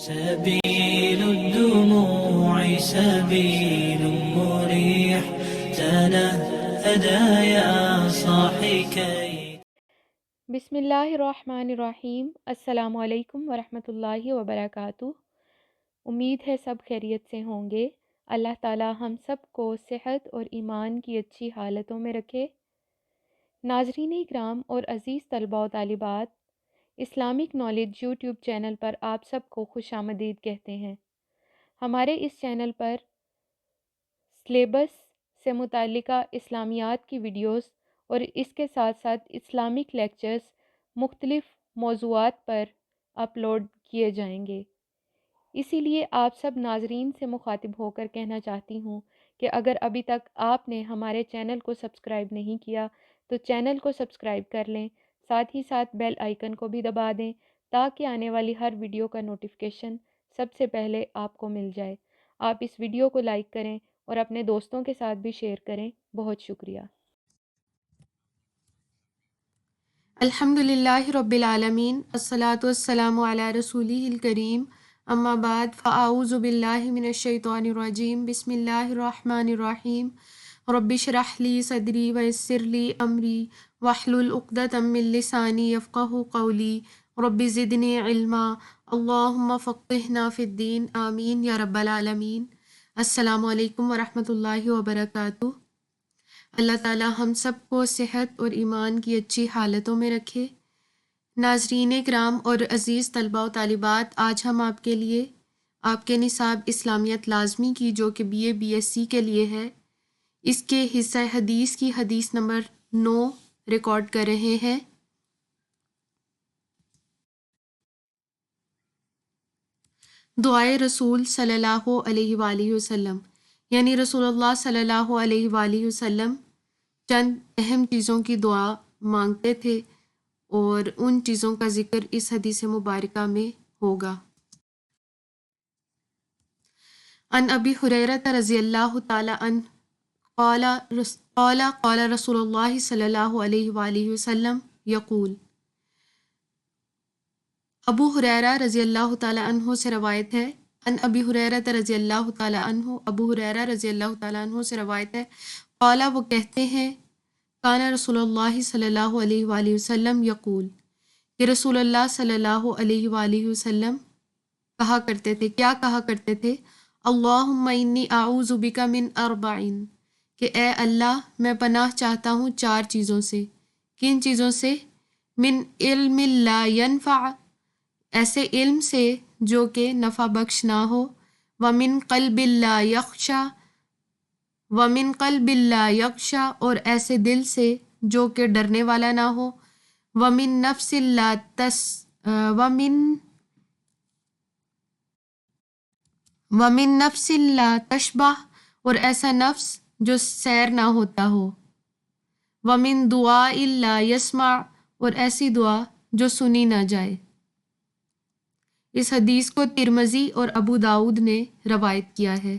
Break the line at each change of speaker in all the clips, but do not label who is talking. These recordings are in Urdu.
سبيل الدموع سبيل مريح تنهدى يا صاحي كي.
بسم اللہ الرحمن الرحیم۔ السلام علیکم ورحمۃ اللہ وبرکاتہ۔ امید ہے سب خیریت سے ہوں گے۔ اللہ تعالی ہم سب کو صحت اور ایمان کی اچھی حالتوں میں رکھے۔ ناظرین اکرام اور عزیز طلباء و طالبات، اسلامک نالج یوٹیوب چینل پر آپ سب کو خوش آمدید کہتے ہیں۔ ہمارے اس چینل پر سلیبس سے متعلقہ اسلامیات کی ویڈیوز اور اس کے ساتھ ساتھ اسلامک لیکچرز مختلف موضوعات پر اپلوڈ کیے جائیں گے۔ اسی لیے آپ سب ناظرین سے مخاطب ہو کر کہنا چاہتی ہوں کہ اگر ابھی تک آپ نے ہمارے چینل کو سبسکرائب نہیں کیا تو چینل کو سبسکرائب کر لیں، ساتھ ہی ساتھ بیل آئیکن کو بھی دبا دیں تاکہ آنے والی ہر ویڈیو کا نوٹیفیکیشن سب سے پہلے آپ کو مل جائے۔ آپ اس ویڈیو کو لائک کریں اور اپنے دوستوں کے ساتھ بھی شیئر کریں۔ بہت شکریہ۔
الحمدللہ رب العالمین، الصلاۃ والسلام علی رسولہ الکریم، اما بعد فاعوذ باللہ من الشیطان الرجیم، بسم اللہ الرحمن الرحیم۔ رب اشرح لی صدری ویسر لی امری واحلل عقدۃ من لسانی یفقہوا قولی، رب زدنی علما، اللہم فقہنا فی الدین، آمین یا رب العالمین۔ السلام علیکم ورحمۃ اللہ وبرکاتہ۔ اللہ تعالی ہم سب کو صحت اور ایمان کی اچھی حالتوں میں رکھے۔ ناظرین کرام اور عزیز طلباء و طالبات، آج ہم آپ کے لیے آپ کے نصاب اسلامیت لازمی کی جو کہ B A B S C کے لیے ہے، اس کے حصہ حدیث کی حدیث نمبر 9 ریکارڈ کر رہے ہیں۔ دعائے رسول صلی اللہ علیہ وآلہ وسلم، یعنی رسول اللہ صلی اللہ علیہ وآلہ وسلم چند اہم چیزوں کی دعا مانگتے تھے اور ان چیزوں کا ذکر اس حدیث مبارکہ میں ہوگا۔ عن ابی ہریرہ رضی اللہ تعالی عنہ قال رسول اللہ صلی اللہ علیہ وآلہ وسلم یقول، ابو ہریرہ رضی اللہ تعالی عنہ سے روایت ہے، عن ابی ہریرہ رضی اللہ تعالی عنہ، ابو ہریرہ رضی اللہ تعالی عنہ سے روایت ہے، قال وہ کہتے ہیں، کان رسول اللہ صلی اللہ علیہ وآلہ وسلم یقول، کہ رسول اللہ صلی اللہ علیہ وآلہ وسلم کہا کرتے تھے، کیا کہا کرتے تھے؟ اللہم انی اعوذ بک من اربعین، کہ اے اللہ میں پناہ چاہتا ہوں 4 چیزوں سے۔ کن چیزوں سے؟ من علم لا ینفع، ایسے علم سے جو کہ نفع بخش نہ ہو، ومن قلب لا یخشع، ومن قلب لا یخشع، اور ایسے دل سے جو کہ ڈرنے والا نہ ہو، ومن نفس لا ومن نفس لا تشبع، اور ایسا نفس جو سیر نہ ہوتا ہو، ومن دعاء لا یسمع، اور ایسی دعا جو سنی نہ جائے۔ اس حدیث کو ترمذی اور ابو داؤد نے روایت کیا ہے۔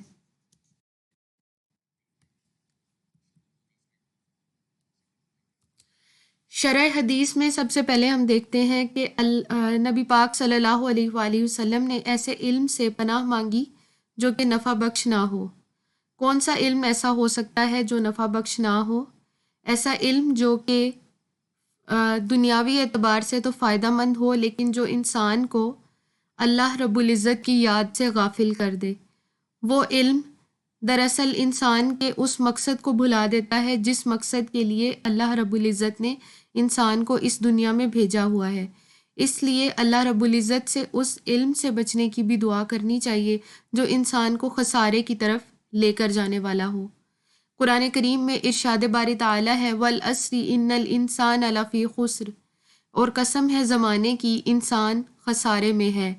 شرح حدیث میں سب سے پہلے ہم دیکھتے ہیں کہ نبی پاک صلی اللہ علیہ وآلہ وسلم نے ایسے علم سے پناہ مانگی جو کہ نفع بخش نہ ہو۔ کون سا علم ایسا ہو سکتا ہے جو نفع بخش نہ ہو؟ ایسا علم جو کہ دنیاوی اعتبار سے تو فائدہ مند ہو لیکن جو انسان کو اللہ رب العزت کی یاد سے غافل کر دے۔ وہ علم دراصل انسان کے اس مقصد کو بھلا دیتا ہے جس مقصد کے لیے اللہ رب العزت نے انسان کو اس دنیا میں بھیجا ہوا ہے۔ اس لیے اللہ رب العزت سے اس علم سے بچنے کی بھی دعا کرنی چاہیے جو انسان کو خسارے کی طرف لے کر جانے والا ہو۔ قرآن کریم میں ارشاد باری تعالیٰ ہے، وَالْعَصْرِ إِنَّ الْإِنسَانَ لَفِي خُسْرٍ، اور قسم ہے زمانے کی، انسان خسارے میں ہے۔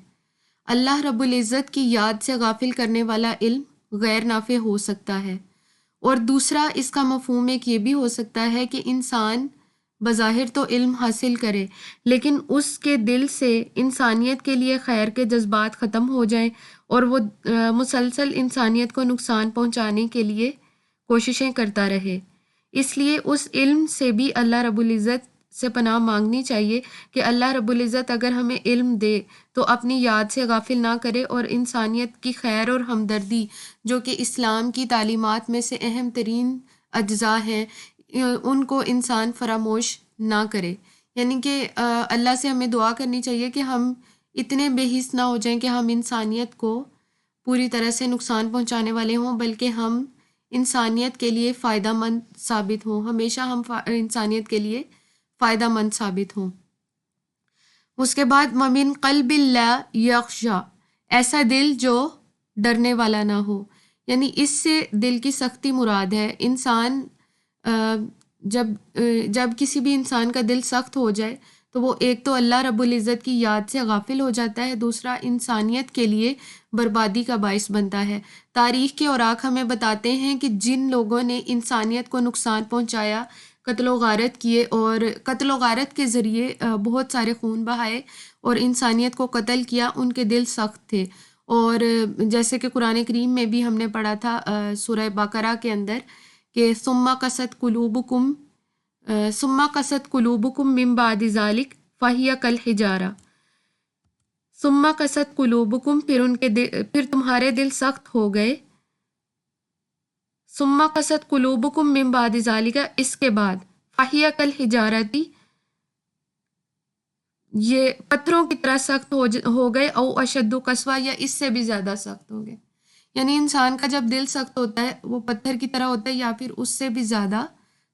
اللہ رب العزت کی یاد سے غافل کرنے والا علم غیر نافع ہو سکتا ہے۔ اور دوسرا اس کا مفہوم ایک یہ بھی ہو سکتا ہے کہ انسان بظاہر تو علم حاصل کرے لیکن اس کے دل سے انسانیت کے لیے خیر کے جذبات ختم ہو جائیں اور وہ مسلسل انسانیت کو نقصان پہنچانے کے لیے کوششیں کرتا رہے۔ اس لیے اس علم سے بھی اللہ رب العزت سے پناہ مانگنی چاہیے کہ اللہ رب العزت اگر ہمیں علم دے تو اپنی یاد سے غافل نہ کرے، اور انسانیت کی خیر اور ہمدردی جو کہ اسلام کی تعلیمات میں سے اہم ترین اجزاء ہیں، ان کو انسان فراموش نہ کرے۔ یعنی کہ اللہ سے ہمیں دعا کرنی چاہیے کہ ہم اتنے بے حس نہ ہو جائیں کہ ہم انسانیت کو پوری طرح سے نقصان پہنچانے والے ہوں، بلکہ ہم انسانیت کے لیے فائدہ مند ثابت ہوں، ہمیشہ ہم انسانیت کے لیے فائدہ مند ثابت ہوں۔ اس کے بعد وَمِن قَلْبٍ لَا يَخْشَىٰ، ایسا دل جو ڈرنے والا نہ ہو، یعنی اس سے دل کی سختی مراد ہے۔ انسان جب کسی بھی انسان کا دل سخت ہو جائے تو وہ ایک تو اللہ رب العزت کی یاد سے غافل ہو جاتا ہے، دوسرا انسانیت کے لیے بربادی کا باعث بنتا ہے۔ تاریخ کے اوراق ہمیں بتاتے ہیں کہ جن لوگوں نے انسانیت کو نقصان پہنچایا، قتل و غارت کیے، اور قتل و غارت کے ذریعے بہت سارے خون بہائے اور انسانیت کو قتل کیا، ان کے دل سخت تھے۔ اور جیسے کہ قرآن کریم میں بھی ہم نے پڑھا تھا سورہ بقرہ کے اندر کہ ثم قست قلوبکم من بعد ذلک فہی کالحجارہ، ثم قست قلوبکم، پھر تمہارے دل سخت ہو گئے، ثم قست قلوبکم من بعد ذلک، اس کے بعد، فہی کالحجارتی، یہ پتھروں کی طرح سخت ہو گئے، او اشد قسوہ، یا اس سے بھی زیادہ سخت ہو گئے۔ یعنی انسان کا جب دل سخت ہوتا ہے وہ پتھر کی طرح ہوتا ہے، یا پھر اس سے بھی زیادہ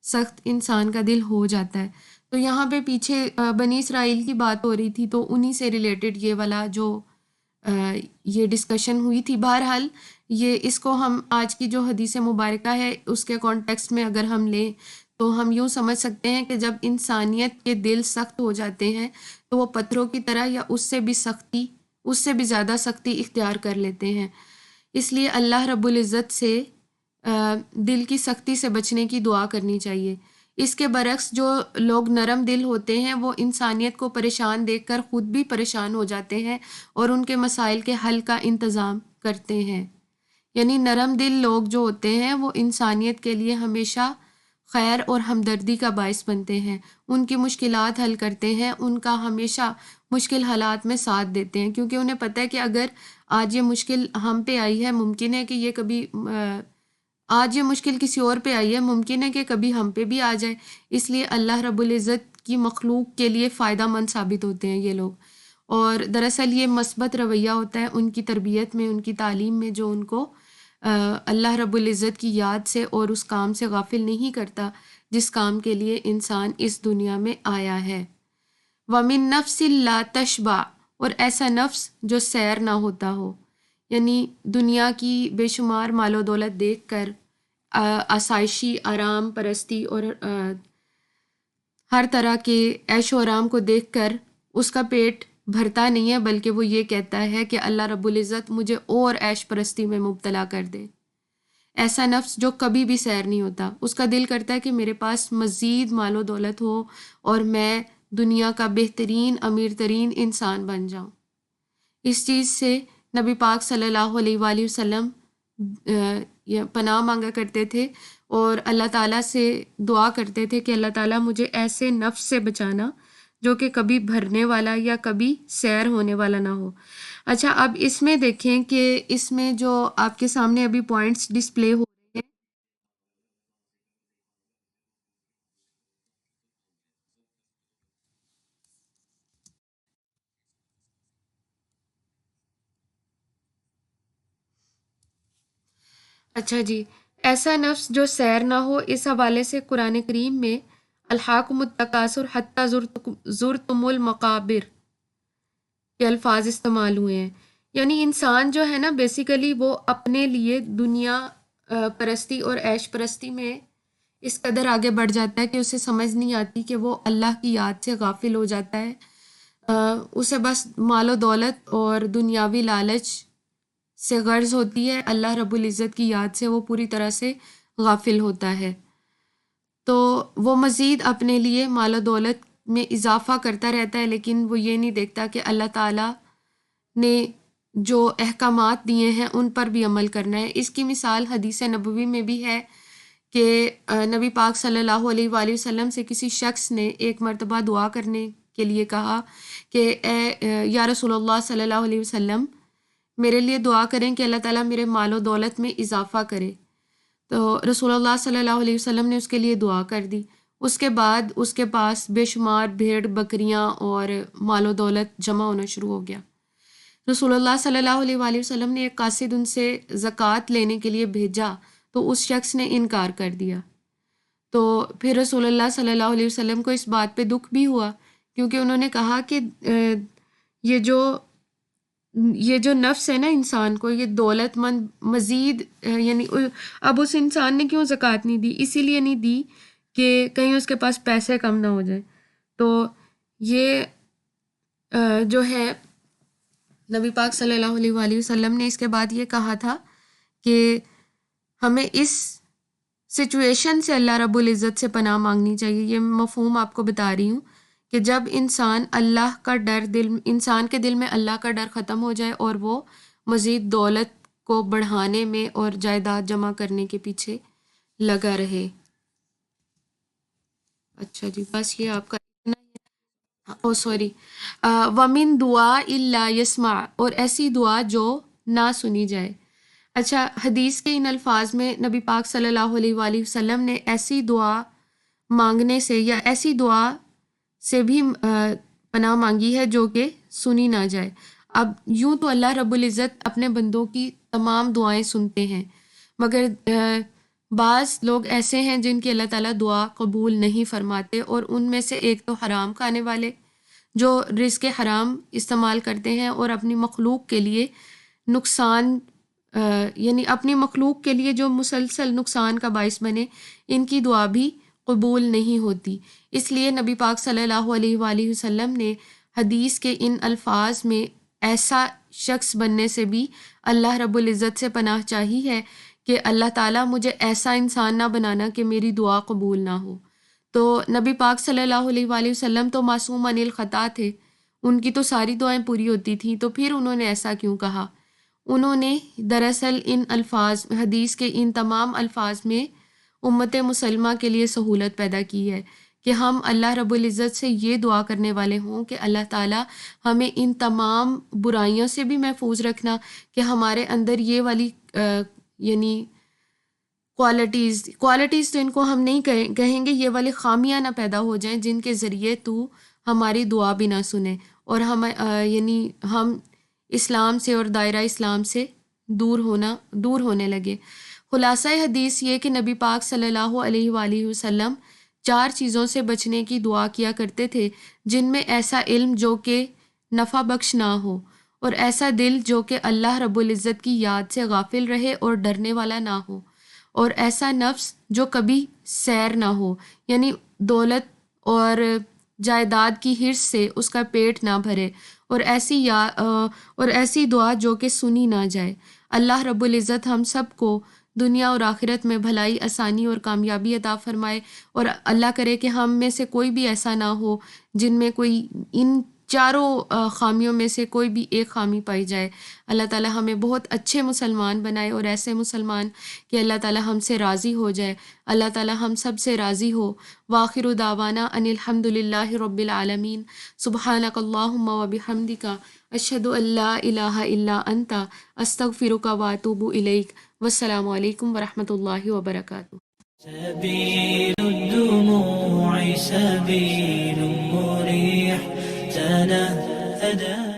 سخت انسان کا دل ہو جاتا ہے۔ تو یہاں پہ پیچھے بنی اسرائیل کی بات ہو رہی تھی، تو انہی سے ریلیٹڈ یہ والا جو یہ ڈسکشن ہوئی تھی۔ بہرحال اس کو ہم آج کی جو حدیث مبارکہ ہے اس کے کانٹیکسٹ میں اگر ہم لیں تو ہم یوں سمجھ سکتے ہیں کہ جب انسانیت کے دل سخت ہو جاتے ہیں تو وہ پتھروں کی طرح یا اس سے بھی زیادہ سختی اختیار کر لیتے ہیں۔ اس لیے اللہ رب العزت سے دل کی سختی سے بچنے کی دعا کرنی چاہیے۔ اس کے برعکس جو لوگ نرم دل ہوتے ہیں وہ انسانیت کو پریشان دیکھ کر خود بھی پریشان ہو جاتے ہیں اور ان کے مسائل کے حل کا انتظام کرتے ہیں۔ یعنی نرم دل لوگ جو ہوتے ہیں وہ انسانیت کے لیے ہمیشہ خیر اور ہمدردی کا باعث بنتے ہیں، ان کی مشکلات حل کرتے ہیں، ان کا ہمیشہ مشکل حالات میں ساتھ دیتے ہیں، کیونکہ انہیں پتہ ہے کہ اگر آج یہ مشکل ہم پہ آئی ہے، ممکن ہے کہ یہ کبھی آج یہ مشکل کسی اور پہ آئی ہے، ممکن ہے کہ کبھی ہم پہ بھی آ جائے۔ اس لیے اللہ رب العزت کی مخلوق کے لیے فائدہ مند ثابت ہوتے ہیں یہ لوگ، اور دراصل یہ مثبت رویہ ہوتا ہے ان کی تربیت میں، ان کی تعلیم میں، جو ان کو اللہ رب العزت کی یاد سے اور اس کام سے غافل نہیں کرتا جس کام کے لیے انسان اس دنیا میں آیا ہے۔ وَمِن نَفْسٍ لَا تَشْبَعْ، اور ایسا نفس جو سیر نہ ہوتا ہو، یعنی دنیا کی بے شمار مال و دولت دیکھ کر، آسائشی، آرام پرستی اور ہر طرح کے عیش و آرام کو دیکھ کر اس کا پیٹ بھرتا نہیں ہے، بلکہ وہ یہ کہتا ہے کہ اللہ رب العزت مجھے اور عیش پرستی میں مبتلا کر دے۔ ایسا نفس جو کبھی بھی سیر نہیں ہوتا، اس کا دل کرتا ہے کہ میرے پاس مزید مال و دولت ہو اور میں دنیا کا بہترین، امیر ترین انسان بن جاؤں۔ اس چیز سے نبی پاک صلی اللہ علیہ وآلہ وسلم پناہ مانگا کرتے تھے اور اللہ تعالیٰ سے دعا کرتے تھے کہ اللہ تعالیٰ مجھے ایسے نفس سے بچانا جو کہ کبھی بھرنے والا یا کبھی سیر ہونے والا نہ ہو۔ اچھا، اب اس میں دیکھیں کہ اس میں جو آپ کے سامنے ابھی پوائنٹس ڈسپلے ہو رہے ہیں، اچھا جی، ایسا نفس جو سیر نہ ہو، اس حوالے سے قرآن کریم میں الہاکم التکاثر حتی زرتم المقابر کے الفاظ استعمال ہوئے ہیں۔ یعنی انسان جو ہے نا، بیسیکلی وہ اپنے لیے دنیا پرستی اور عیش پرستی میں اس قدر آگے بڑھ جاتا ہے کہ اسے سمجھ نہیں آتی کہ وہ اللہ کی یاد سے غافل ہو جاتا ہے۔ اسے بس مال و دولت اور دنیاوی لالچ سے غرض ہوتی ہے، اللہ رب العزت کی یاد سے وہ پوری طرح سے غافل ہوتا ہے۔ تو وہ مزید اپنے لیے مال و دولت میں اضافہ کرتا رہتا ہے، لیکن وہ یہ نہیں دیکھتا کہ اللہ تعالیٰ نے جو احکامات دیے ہیں ان پر بھی عمل کرنا ہے۔ اس کی مثال حدیث نبوی میں بھی ہے کہ نبی پاک صلی اللہ علیہ وآلہ وسلم سے کسی شخص نے ایک مرتبہ دعا کرنے کے لیے کہا کہ اے یا رسول اللہ صلی اللہ علیہ وسلم، میرے لیے دعا کریں کہ اللہ تعالیٰ میرے مال و دولت میں اضافہ کرے۔ تو رسول اللہ صلی اللہ علیہ وسلم نے اس کے لیے دعا کر دی۔ اس کے بعد اس کے پاس بے شمار بھیڑ بکریاں اور مال و دولت جمع ہونا شروع ہو گیا۔ رسول اللہ صلی اللہ علیہ وآلہ وسلم نے ایک قاصد ان سے زکوٰۃ لینے کے لیے بھیجا تو اس شخص نے انکار کر دیا۔ تو پھر رسول اللہ صلی اللہ علیہ وسلم کو اس بات پہ دکھ بھی ہوا، کیونکہ انہوں نے کہا کہ یہ جو نفس ہے نا انسان کو، یہ دولت مند مزید یعنی اب اس انسان نے کیوں زکوٰۃ نہیں دی؟ اسی لیے نہیں دی کہ کہیں اس کے پاس پیسے کم نہ ہو جائیں۔ تو یہ جو ہے نبی پاک صلی اللہ علیہ وآلہ وسلم نے اس کے بعد یہ کہا تھا کہ ہمیں اس سچویشن سے اللہ رب العزت سے پناہ مانگنی چاہیے۔ یہ مفہوم آپ کو بتا رہی ہوں کہ جب انسان کے دل میں اللہ کا ڈر ختم ہو جائے اور وہ مزید دولت کو بڑھانے میں اور جائیداد جمع کرنے کے پیچھے لگا رہے۔ اچھا جی، بس یہ آپ کا وَمِن دُعَاءِ الا يسمع، اور ایسی دعا جو نہ سنی جائے۔ اچھا، حدیث کے ان الفاظ میں نبی پاک صلی اللہ علیہ وآلہ وسلم نے ایسی دعا مانگنے سے یا ایسی دعا سے بھی پناہ مانگی ہے جو کہ سنی نہ جائے۔ اب یوں تو اللہ رب العزت اپنے بندوں کی تمام دعائیں سنتے ہیں، مگر بعض لوگ ایسے ہیں جن کی اللہ تعالیٰ دعا قبول نہیں فرماتے، اور ان میں سے ایک تو حرام کھانے والے جو رزق حرام استعمال کرتے ہیں اور اپنی مخلوق کے لیے نقصان یعنی اپنی مخلوق کے لیے جو مسلسل نقصان کا باعث بنے، ان کی دعا بھی قبول نہیں ہوتی۔ اس لیے نبی پاک صلی اللہ علیہ وآلہ وسلم نے حدیث کے ان الفاظ میں ایسا شخص بننے سے بھی اللہ رب العزت سے پناہ چاہی ہے کہ اللہ تعالیٰ مجھے ایسا انسان نہ بنانا کہ میری دعا قبول نہ ہو۔ تو نبی پاک صلی اللہ علیہ وآلہ وسلم تو معصوم عن الخطا تھے، ان کی تو ساری دعائیں پوری ہوتی تھیں، تو پھر انہوں نے ایسا کیوں کہا؟ انہوں نے دراصل ان الفاظ، حدیث کے ان تمام الفاظ میں امت مسلمہ کے لیے سہولت پیدا کی ہے کہ ہم اللہ رب العزت سے یہ دعا کرنے والے ہوں کہ اللہ تعالیٰ ہمیں ان تمام برائیوں سے بھی محفوظ رکھنا، کہ ہمارے اندر یہ والی یعنی کوالٹیز تو ان کو ہم نہیں کہیں گے، یہ والی خامیاں نہ پیدا ہو جائیں جن کے ذریعے تو ہماری دعا بھی نہ سنے اور ہم اسلام سے اور دائرہ اسلام سے دور ہونے لگے۔ خلاصہ حدیث یہ کہ نبی پاک صلی اللہ علیہ وآلہ وسلم 4 چیزوں سے بچنے کی دعا کیا کرتے تھے، جن میں ایسا علم جو کہ نفع بخش نہ ہو، اور ایسا دل جو کہ اللہ رب العزت کی یاد سے غافل رہے اور ڈرنے والا نہ ہو، اور ایسا نفس جو کبھی سیر نہ ہو، یعنی دولت اور جائیداد کی حرص سے اس کا پیٹ نہ بھرے، اور ایسی دعا جو کہ سنی نہ جائے۔ اللہ رب العزت ہم سب کو دنیا اور آخرت میں بھلائی، آسانی اور کامیابی عطا فرمائے، اور اللہ کرے کہ ہم میں سے کوئی بھی ایسا نہ ہو جن میں کوئی ان 4 خامیوں میں سے کوئی بھی ایک خامی پائی جائے۔ اللہ تعالیٰ ہمیں بہت اچھے مسلمان بنائے، اور ایسے مسلمان کہ اللہ تعالیٰ ہم سے راضی ہو جائے، اللہ تعالیٰ ہم سب سے راضی ہو۔ وآخر دعوانا ان الحمد للہ رب العالمین۔ سبحانک اللہم وبحمدک، اشہد ان لا الہ الا انت، استغفرک واتوب الیک۔ والسلام علیکم ورحمۃ اللہ وبرکاتہ۔
سبيل الدموع سبيل مريح تنهدى